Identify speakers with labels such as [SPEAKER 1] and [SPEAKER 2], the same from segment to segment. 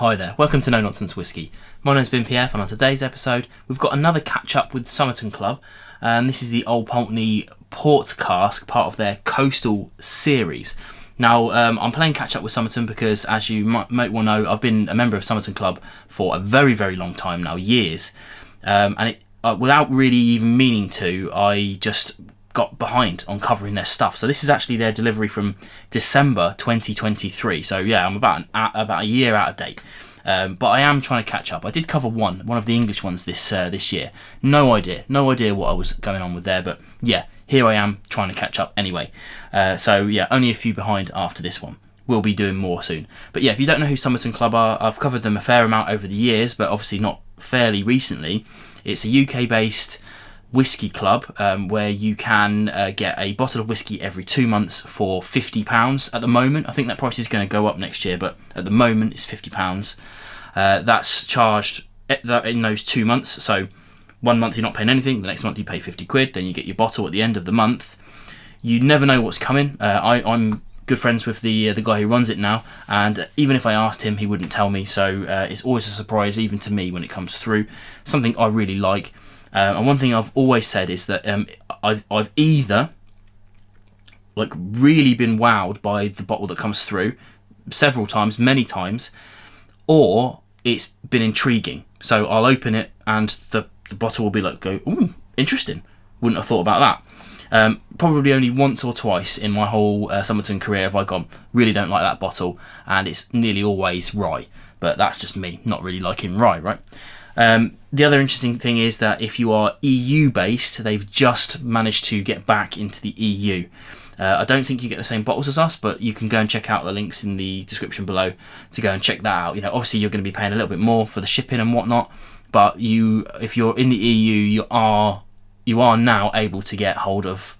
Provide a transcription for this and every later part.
[SPEAKER 1] Hi there, welcome to No Nonsense Whiskey. My name's Vin PF, and on today's episode we've got another catch up with Summerton Club, and this is the Old Pulteney Port Cask, part of their Coastal series. Now I'm playing catch up with Summerton because, as you might well know, I've been a member of Summerton Club for a very, very long time now, years, and without really even meaning to, I just got behind on covering their stuff. So this is actually their delivery from December 2023. So yeah, I'm about a year out of date. But I am trying to catch up. I did cover one of the English ones this year. No idea what I was going on with there. But yeah, here I am trying to catch up anyway. So yeah, only a few behind after this one. We'll be doing more soon. But yeah, if you don't know who Summerton Club are, I've covered them a fair amount over the years, but obviously not fairly recently. It's a UK-based whiskey club where you can get a bottle of whiskey every 2 months for £50 at the moment. I think that price is going to go up next year, but at the moment it's £50. That's charged in those 2 months. So 1 month you're not paying anything, the next month you pay £50, then you get your bottle at the end of the month. You never know what's coming. I'm good friends with the guy who runs it now, and even if I asked him, he wouldn't tell me. So it's always a surprise, even to me, when it comes through. Something I really like. And one thing I've always said is that I've either really been wowed by the bottle that comes through several times, many times, or it's been intriguing. So I'll open it and the bottle will be ooh, interesting. Wouldn't have thought about that. Probably only once or twice in my whole Summerton career have I gone, really don't like that bottle, and it's nearly always rye. But that's just me not really liking rye, right? The other interesting thing is that if you are EU based, they've just managed to get back into the EU. I don't think you get the same bottles as us, but you can go and check out the links in the description below to go and check that out. You know, obviously you're going to be paying a little bit more for the shipping and whatnot, but if you're in the EU, you are now able to get hold of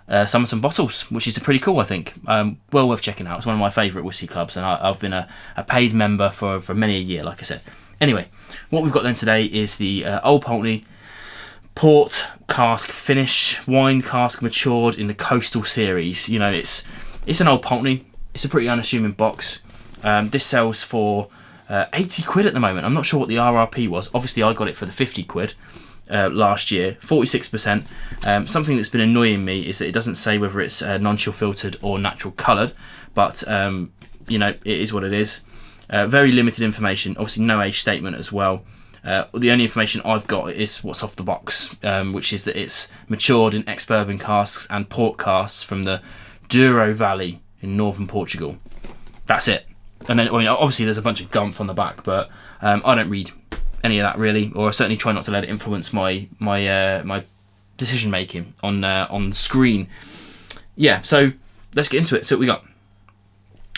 [SPEAKER 1] Summerton bottles, which is pretty cool, I think. Well worth checking out. It's one of my favourite whiskey clubs, and I've been a paid member for many a year, like I said. Anyway, what we've got then today is the Old Pulteney Port Cask finish, wine cask matured in the Coastal series. You know, it's an Old Pulteney. It's a pretty unassuming box. This sells for £80 at the moment. I'm not sure what the RRP was. Obviously, I got it for the £50 last year, 46%. Something that's been annoying me is that it doesn't say whether it's non-chill filtered or natural coloured, but you know, it is what it is. Very limited information, obviously no age statement as well. The only information I've got is what's off the box, which is that it's matured in ex-bourbon casks and port casks from the Douro Valley in northern Portugal. That's it. And then, obviously there's a bunch of gumph on the back, but I don't read any of that really, or I certainly try not to let it influence my decision making on screen. Yeah, so let's get into it. So what we got.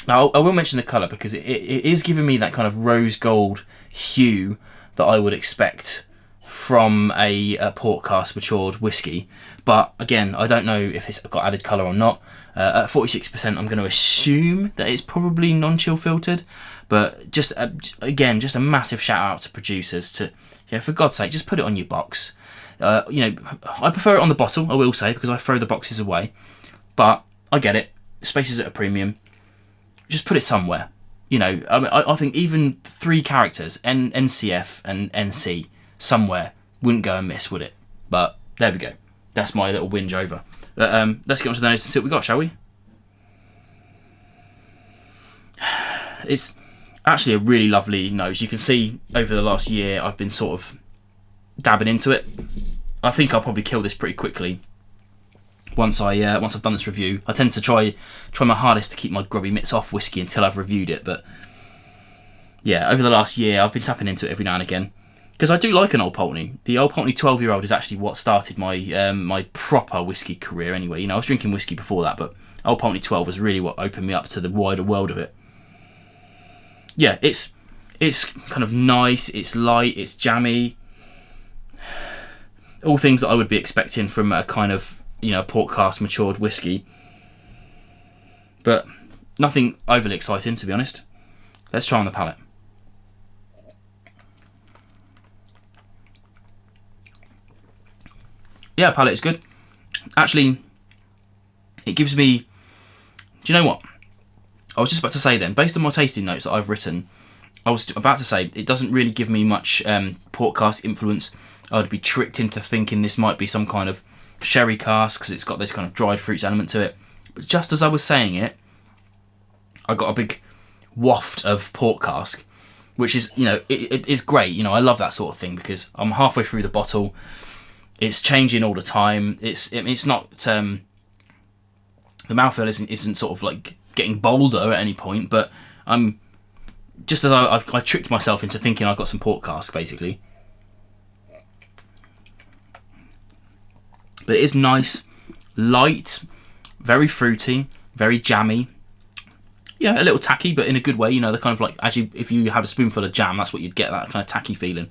[SPEAKER 1] Now, I will mention the colour because it is giving me that kind of rose gold hue that I would expect from a port cask matured whiskey. But again, I don't know if it's got added colour or not. At 46%, I'm going to assume that it's probably non-chill filtered. But just a massive shout out to producers to, for God's sake, just put it on your box. I prefer it on the bottle, I will say, because I throw the boxes away. But I get it. Space is at a premium. Just put it somewhere. I think even 3 characters, NCF and NC, somewhere wouldn't go amiss, would it? But there we go. That's my little whinge over. But let's get on to the notes and see what we got, shall we? It's actually a really lovely nose. You can see over the last year I've been sort of dabbing into it. I think I'll probably kill this pretty quickly. Once I've done this review, I tend to try my hardest to keep my grubby mitts off whiskey until I've reviewed it. But yeah, over the last year, I've been tapping into it every now and again because I do like an Old Pulteney. The Old Pulteney 12-year-old is actually what started my proper whiskey career. Anyway, I was drinking whiskey before that, but Old Pulteney 12 was really what opened me up to the wider world of it. Yeah, it's kind of nice. It's light. It's jammy. All things that I would be expecting from a kind of port cask matured whiskey, but nothing overly exciting, to be honest. Let's try on the palate. Yeah, palate is good. Actually, it gives me... Do you know what? I was just about to say then, based on my tasting notes that I've written, I was about to say, it doesn't really give me much port cask influence. I'd be tricked into thinking this might be some kind of sherry cask because it's got this kind of dried fruits element to it. But just as I was saying it, I got a big waft of port cask, which is, you know, it is great. You know, I love that sort of thing because I'm halfway through the bottle. It's changing all the time. It's not the mouthfeel isn't sort of like getting bolder at any point, but I'm just as I tricked myself into thinking I got some port cask basically. But it is nice, light, very fruity, very jammy. Yeah, a little tacky, but in a good way. You know, the kind of like, actually, if you have a spoonful of jam, that's what you'd get, that kind of tacky feeling.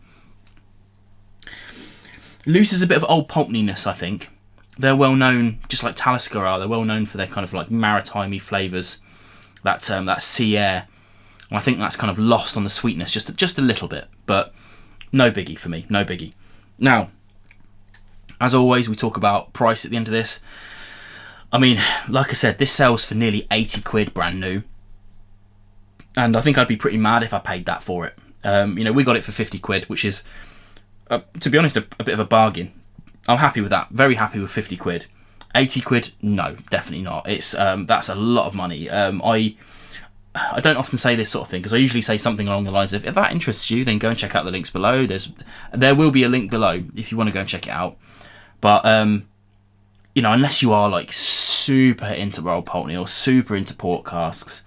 [SPEAKER 1] Loses a bit of old pulpness, I think. They're well known, just like Talisker are, they're well known for their kind of like maritime-y flavours. That sea air. And I think that's kind of lost on the sweetness just a little bit. But no biggie for me, no biggie. Now, as always, we talk about price at the end of this. I mean, like I said, this sells for nearly 80 quid brand new. And I think I'd be pretty mad if I paid that for it. You know, we got it for 50 quid, which is, to be honest, a bit of a bargain. I'm happy with that. Very happy with 50 quid. 80 quid? No, definitely not. It's that's a lot of money. I don't often say this sort of thing because I usually say something along the lines of, if that interests you, then go and check out the links below. There will be a link below if you want to go and check it out. But, you know, unless you are like super into Royal Pulteney or super into port casks,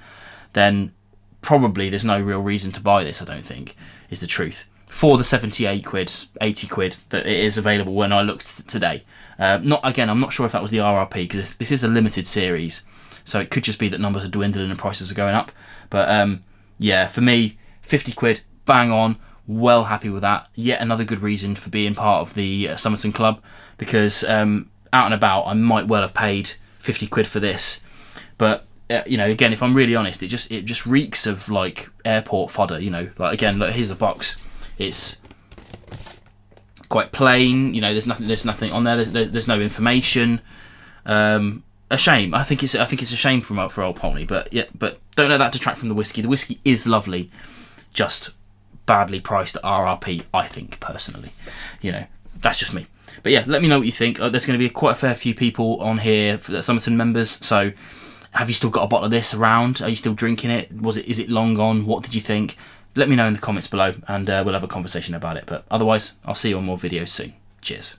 [SPEAKER 1] then probably there's no real reason to buy this, I don't think, is the truth. For the 78 quid, 80 quid that it is available when I looked today. I'm not sure if that was the RRP, because this is a limited series, so it could just be that numbers are dwindling and prices are going up. But yeah, for me, 50 quid, bang on, well happy with that. Yet another good reason for being part of the Summerton Club, because out and about, I might well have paid 50 quid for this. But you know, again, if I'm really honest, it just reeks of like airport fodder. You know, like again, look, here's the box. It's quite plain. You know, there's nothing on there. There's no information. A shame. I think it's a shame for Old Pulteney. But yeah, but don't let that detract from the whiskey. The whiskey is lovely, just badly priced at RRP. I think personally, you know, that's just me. But yeah, let me know what you think. There's going to be quite a fair few people on here for the Summerton members. So, have you still got a bottle of this around? Are you still drinking it? Is it long gone? What did you think? Let me know in the comments below, and we'll have a conversation about it. But otherwise, I'll see you on more videos soon. Cheers.